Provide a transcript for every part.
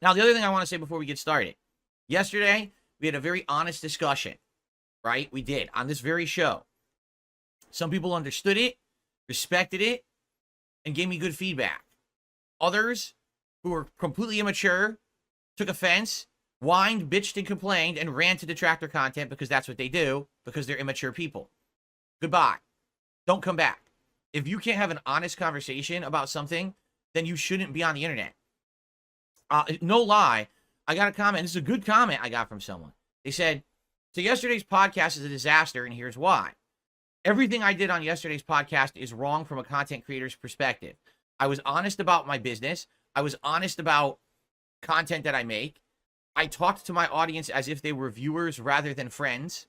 Now, the other thing I want to say before we get started. Yesterday, we had a very honest discussion, right? We did on this very show. Some people understood it, respected it, and gave me good feedback. Others, who were completely immature, took offense, whined, bitched, and complained, and ran to detractor content because that's what they do, because they're immature people. Goodbye. Don't come back. If you can't have an honest conversation about something, then you shouldn't be on the internet. No lie, I got a comment. This is a good comment I got from someone. They said, so yesterday's podcast is a disaster, and here's why. Everything I did on yesterday's podcast is wrong from a content creator's perspective. I was honest about my business. I was honest about content that I make. I talked to my audience as if they were viewers rather than friends.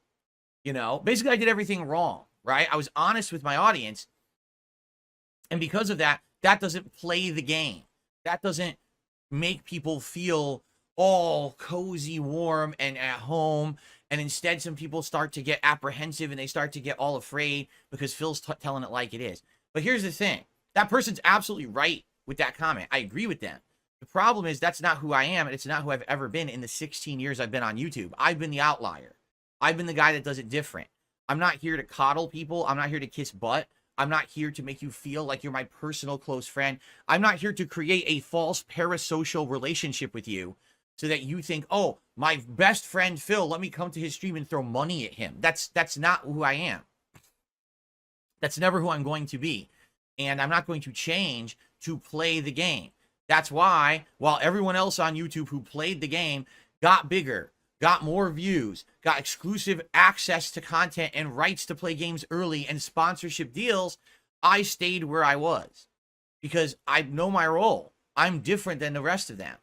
You know, basically I did everything wrong, right? I was honest with my audience. And because of that, that doesn't play the game. That doesn't make people feel all cozy, warm, and at home. And instead, some people start to get apprehensive and they start to get all afraid because Phil's telling it like it is. But here's the thing. That person's absolutely right with that comment. I agree with them. The problem is that's not who I am, and it's not who I've ever been in the 16 years I've been on YouTube. I've been the outlier. I've been the guy that does it different. I'm not here to coddle people. I'm not here to kiss butt. I'm not here to make you feel like you're my personal close friend. I'm not here to create a false parasocial relationship with you so that you think, oh, my best friend Phil, let me come to his stream and throw money at him. That's not who I am. That's never who I'm going to be. And I'm not going to change to play the game. That's why, while everyone else on YouTube who played the game got bigger, got more views, got exclusive access to content and rights to play games early and sponsorship deals, I stayed where I was because I know my role. I'm different than the rest of them.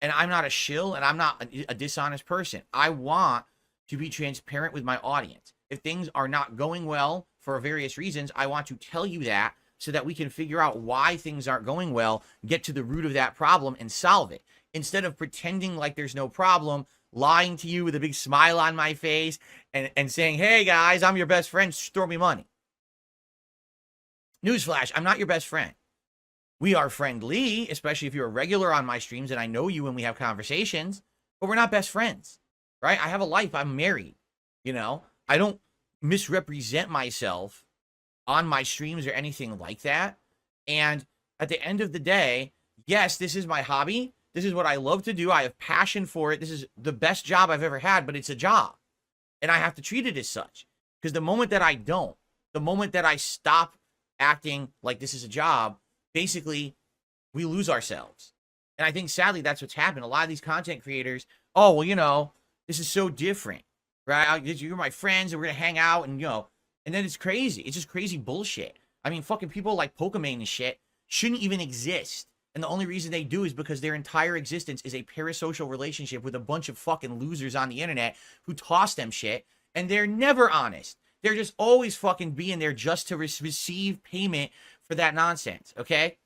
And I'm not a shill and I'm not a dishonest person. I want to be transparent with my audience. If things are not going well for various reasons, I want to tell you that so that we can figure out why things aren't going well, get to the root of that problem and solve it. Instead of pretending like there's no problem, lying to you with a big smile on my face and saying, hey guys, I'm your best friend, throw me money. Newsflash, I'm not your best friend. We are friendly, especially if you're a regular on my streams and I know you when we have conversations, but we're not best friends, right? I have a life, I'm married, you know? I don't misrepresent myself on my streams or anything like that. And at the end of the day, yes, this is my hobby. This is what I love to do. I have passion for it. This is the best job I've ever had, but it's a job. And I have to treat it as such. Because the moment that I don't, the moment that I stop acting like this is a job, basically, we lose ourselves. And I think, sadly, that's what's happened. A lot of these content creators, oh, well, you know, this is so different, right? You're my friends, and we're going to hang out, and, you know, and then it's crazy. It's just crazy bullshit. I mean, fucking people like Pokemon and shit shouldn't even exist. And the only reason they do is because their entire existence is a parasocial relationship with a bunch of fucking losers on the internet who toss them shit. And they're never honest. They're just always fucking being there just to receive payment for that nonsense, okay?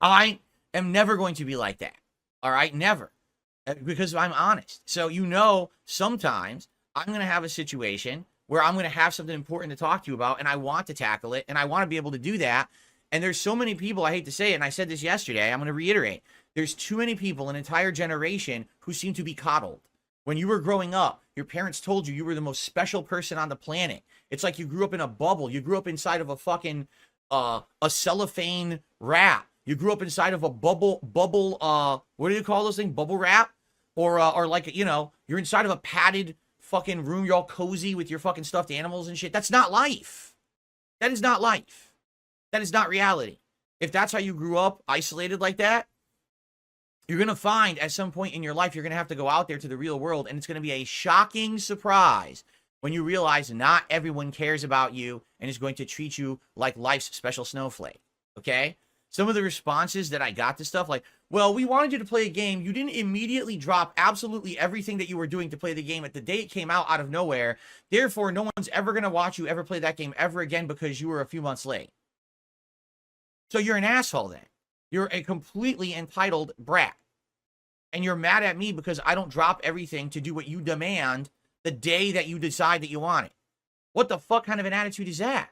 I am never going to be like that, all right? Never. Because I'm honest. So, you know, sometimes I'm going to have a situation where I'm going to have something important to talk to you about, and I want to tackle it, and I want to be able to do that. And there's so many people, I hate to say it, and I said this yesterday, I'm going to reiterate. There's too many people, an entire generation, who seem to be coddled. When you were growing up, your parents told you you were the most special person on the planet. It's like you grew up in a bubble. You grew up inside of a fucking, a cellophane wrap. You grew up inside of a bubble, what do you call those things? Bubble wrap? Or like, you know, you're inside of a padded fucking room, you're all cozy with your fucking stuffed animals and shit. That's not life. That is not life. That is not reality. If that's how you grew up, isolated like that, you're going to find at some point in your life, you're going to have to go out there to the real world, and it's going to be a shocking surprise when you realize not everyone cares about you and is going to treat you like life's special snowflake, okay? Some of the responses that I got to stuff like, well, we wanted you to play a game. You didn't immediately drop absolutely everything that you were doing to play the game at the day it came out of nowhere. Therefore, no one's ever going to watch you ever play that game ever again because you were a few months late. So you're an asshole then. You're a completely entitled brat. And you're mad at me because I don't drop everything to do what you demand the day that you decide that you want it. What the fuck kind of an attitude is that?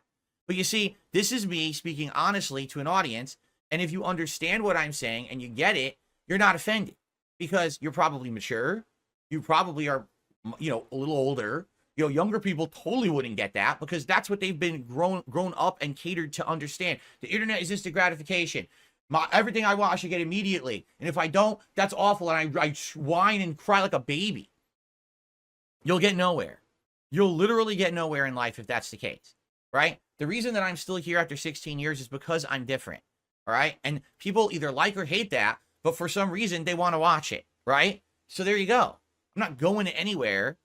But you see, this is me speaking honestly to an audience. And if you understand what I'm saying and you get it, you're not offended because you're probably mature. You probably are, you know, a little older. You know, younger people totally wouldn't get that because that's what they've been grown up and catered to understand. The internet is instant gratification. Everything I want, I should get immediately. And if I don't, that's awful. And I whine and cry like a baby. You'll get nowhere. You'll literally get nowhere in life if that's the case, right? The reason that I'm still here after 16 years is because I'm different, all right? And people either like or hate that, but for some reason, they want to watch it, right? So there you go. I'm not going anywhere.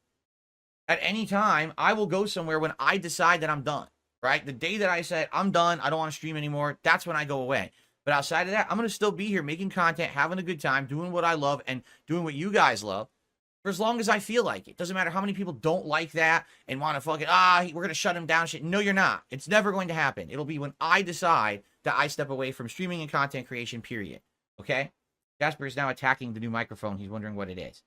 At any time, I will go somewhere when I decide that I'm done, right? The day that I said, I'm done, I don't want to stream anymore, that's when I go away. But outside of that, I'm going to still be here making content, having a good time, doing what I love, and doing what you guys love for as long as I feel like it. Doesn't matter how many people don't like that and want to fucking, we're going to shut him down. Shit. No, you're not. It's never going to happen. It'll be when I decide that I step away from streaming and content creation, period. Okay? Jasper is now attacking the new microphone. He's wondering what it is.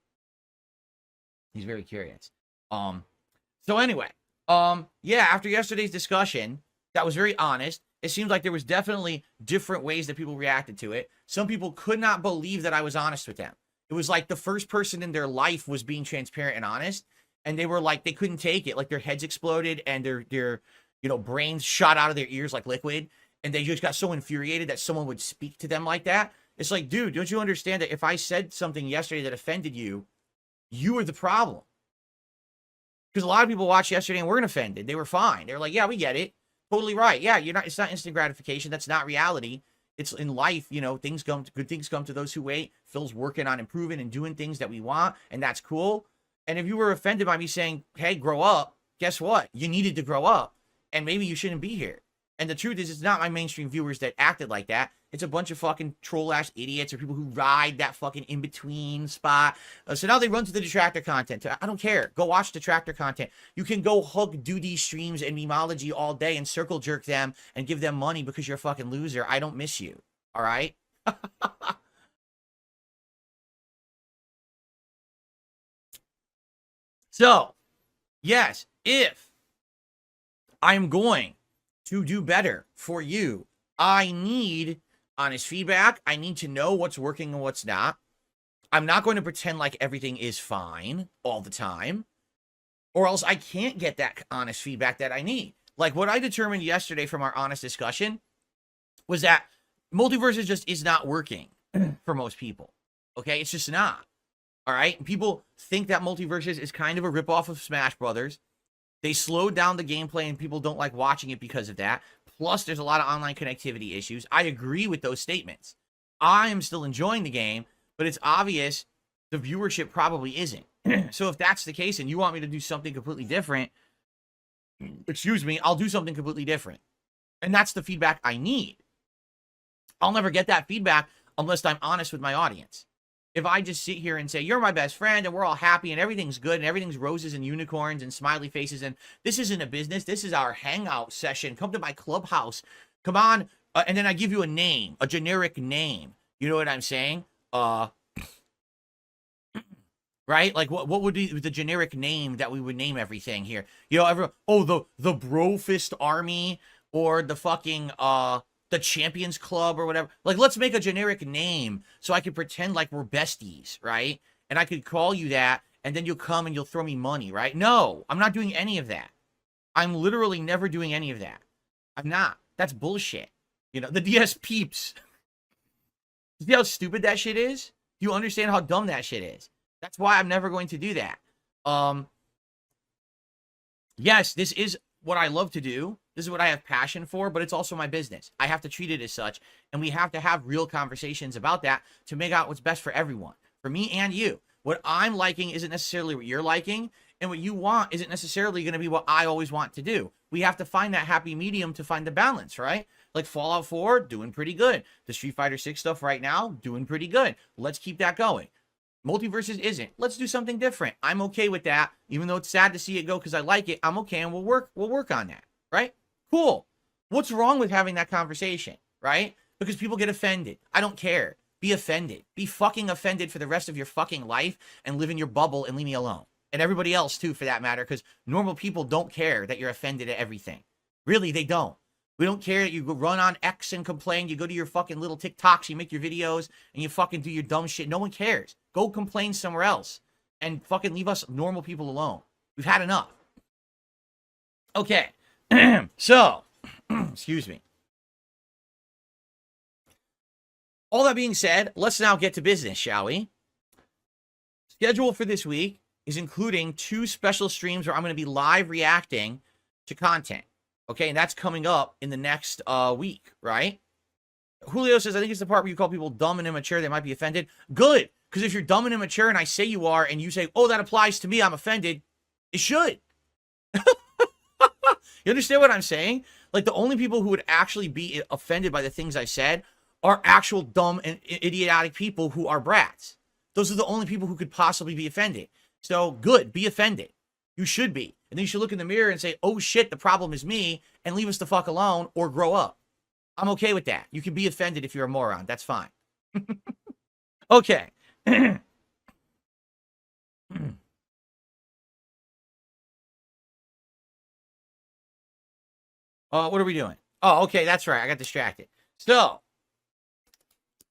He's very curious. So anyway, yeah, after yesterday's discussion, that was very honest. It seems like there was definitely different ways that people reacted to it. Some people could not believe that I was honest with them. It was like the first person in their life was being transparent and honest, and they were like, they couldn't take it. Like their heads exploded and their you know, brains shot out of their ears like liquid, and they just got so infuriated that someone would speak to them like that. It's like, dude, don't you understand that if I said something yesterday that offended you, you were the problem? Because a lot of people watched yesterday and weren't offended. They were fine. They were like, yeah, we get it. Totally right. Yeah, it's not instant gratification. That's not reality. It's in life, you know, good things come to those who wait. Phil's working on improving and doing things that we want, and that's cool. And if you were offended by me saying, hey, grow up, guess what? You needed to grow up, and maybe you shouldn't be here. And the truth is, it's not my mainstream viewers that acted like that. It's a bunch of fucking troll-ass idiots or people who ride that fucking in-between spot. So now they run to the detractor content. I don't care. Go watch detractor content. You can go hug DSP and memology all day and circle jerk them and give them money because you're a fucking loser. I don't miss you. All right? So, yes, if I'm going to do better for you, I need honest feedback. I need to know what's working and what's not. I'm not going to pretend like everything is fine all the time, or else I can't get that honest feedback that I need. Like what I determined yesterday from our honest discussion was that multiverses just is not working for most people. Okay, it's just not. All right, people think that multiverses is kind of a ripoff of Smash Brothers. They slowed down the gameplay and people don't like watching it because of that. Plus, there's a lot of online connectivity issues. I agree with those statements. I am still enjoying the game, but it's obvious the viewership probably isn't. So if that's the case and you want me to do something completely different, excuse me, I'll do something completely different. And that's the feedback I need. I'll never get that feedback unless I'm honest with my audience. If I just sit here and say, you're my best friend and we're all happy and everything's good and everything's roses and unicorns and smiley faces and this isn't a business, this is our hangout session, come to my clubhouse, come on, and then I give you a name, a generic name. You know what I'm saying? Right? Like what would be the generic name that we would name everything here? You know, the Bro Fist Army or the fucking, the Champions Club or whatever. Like, let's make a generic name so I can pretend like we're besties, right? And I could call you that, and then you'll come and you'll throw me money, right? No, I'm not doing any of that. I'm literally never doing any of that. I'm not. That's bullshit. You know, the DS peeps. See how stupid that shit is? Do you understand how dumb that shit is? That's why I'm never going to do that. Yes, this is what I love to do. This is what I have passion for, but it's also my business. I have to treat it as such, and we have to have real conversations about that to make out what's best for everyone, for me and you. What I'm liking isn't necessarily what you're liking, and what you want isn't necessarily going to be what I always want to do. We have to find that happy medium to find the balance, right? Like Fallout 4, doing pretty good. The Street Fighter 6 stuff right now, doing pretty good. Let's keep that going. Multiverses isn't. Let's do something different. I'm okay with that, even though it's sad to see it go because I like it. I'm okay, and we'll work on that, right? Cool. What's wrong with having that conversation, right? Because people get offended. I don't care. Be offended. Be fucking offended for the rest of your fucking life and live in your bubble and leave me alone. And everybody else too, for that matter, because normal people don't care that you're offended at everything. Really, they don't. We don't care that you go run on X and complain. You go to your fucking little TikToks, you make your videos, and you fucking do your dumb shit. No one cares. Go complain somewhere else and fucking leave us normal people alone. We've had enough. Okay. So, excuse me. All that being said, let's now get to business, shall we? Schedule for this week is including 2 special streams where I'm going to be live reacting to content. Okay, and that's coming up in the next week, right? Julio says, I think it's the part where you call people dumb and immature. They might be offended. Good, because if you're dumb and immature and I say you are and you say, oh, that applies to me, I'm offended, it should. You understand what I'm saying? Like, the only people who would actually be offended by the things I said are actual dumb and idiotic people who are brats. Those are the only people who could possibly be offended. So, good, be offended. You should be. And then you should look in the mirror and say, oh shit, the problem is me, and leave us the fuck alone or grow up. I'm okay with that. You can be offended if you're a moron. That's fine. Okay. What are we doing? Oh, okay, that's right. I got distracted. So,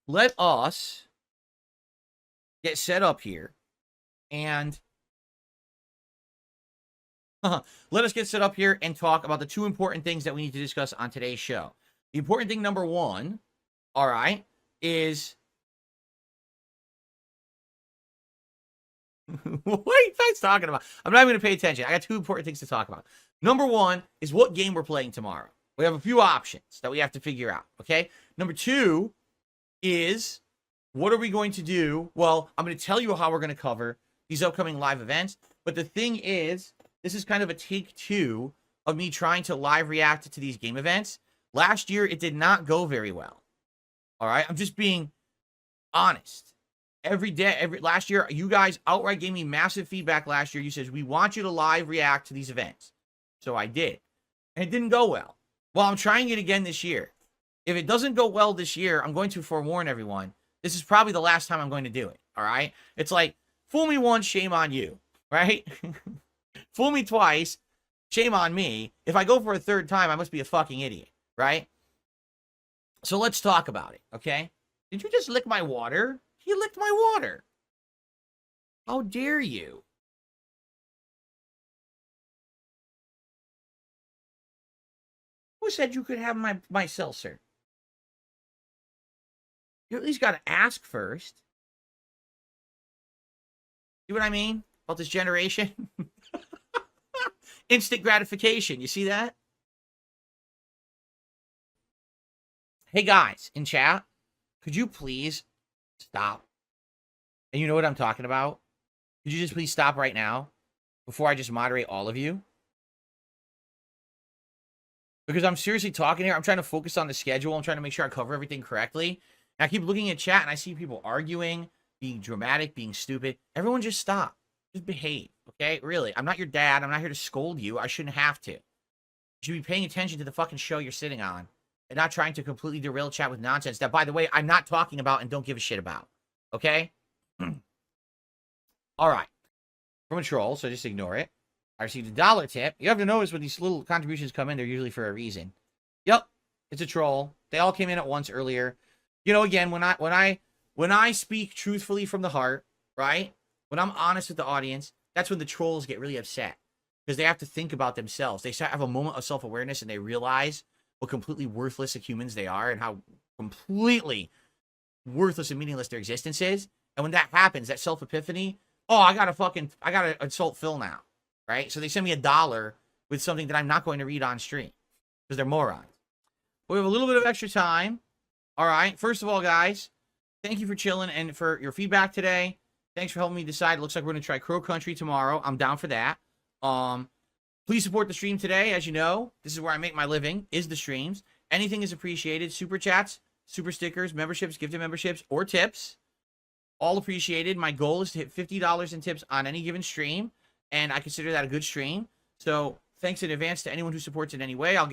let us get set up here and let us get set up here and talk about the 2 important things that we need to discuss on today's show. The important thing number 1, all right, is... What are you guys talking about? I'm not even going to pay attention. I got 2 important things to talk about. Number 1 is what game we're playing tomorrow. We have a few options that we have to figure out, okay? Number 2 is what are we going to do? Well, I'm going to tell you how we're going to cover these upcoming live events. But the thing is, this is kind of a take 2 of me trying to live react to these game events. Last year, it did not go very well. All right? I'm just being honest. Last year, you guys outright gave me massive feedback last year. You said, we want you to live react to these events. So I did. And it didn't go well. Well, I'm trying it again this year. If it doesn't go well this year, I'm going to forewarn everyone. This is probably the last time I'm going to do it. All right? It's like, fool me once, shame on you. Right? Fool me twice, shame on me. If I go for a 3rd time, I must be a fucking idiot. Right? So let's talk about it. Okay? Did you just lick my water? He licked my water. How dare you? Who said you could have my seltzer? You at least got to ask first. See what I mean about this generation? Instant gratification. You see that? Hey, guys, in chat, could you please stop? And you know what I'm talking about? Could you just please stop right now before I just moderate all of you? Because I'm seriously talking here. I'm trying to focus on the schedule. I'm trying to make sure I cover everything correctly. And I keep looking at chat and I see people arguing, being dramatic, being stupid. Everyone just stop. Just behave, okay? Really, I'm not your dad. I'm not here to scold you. I shouldn't have to. You should be paying attention to the fucking show you're sitting on and not trying to completely derail chat with nonsense that, by the way, I'm not talking about and don't give a shit about, okay? All right. From a troll, so just ignore it. I received a $1 tip. You have to notice when these little contributions come in, they're usually for a reason. Yep, it's a troll. They all came in at once earlier. You know, again, when I speak truthfully from the heart, right? When I'm honest with the audience, that's when the trolls get really upset because they have to think about themselves. They have a moment of self-awareness and they realize what completely worthless of humans they are and how completely worthless and meaningless their existence is. And when that happens, that self-epiphany, oh, I gotta insult Phil now, right? So they send me $1 with something that I'm not going to read on stream because they're morons. We have a little bit of extra time. All right. First of all, guys, thank you for chilling and for your feedback today. Thanks for helping me decide. It looks like we're going to try Crow Country tomorrow. I'm down for that. Please support the stream today. As you know, this is where I make my living, is the streams. Anything is appreciated. Super chats, super stickers, memberships, gifted memberships, or tips. All appreciated. My goal is to hit $50 in tips on any given stream, and I consider that a good stream. So thanks in advance to anyone who supports in any way. I'll get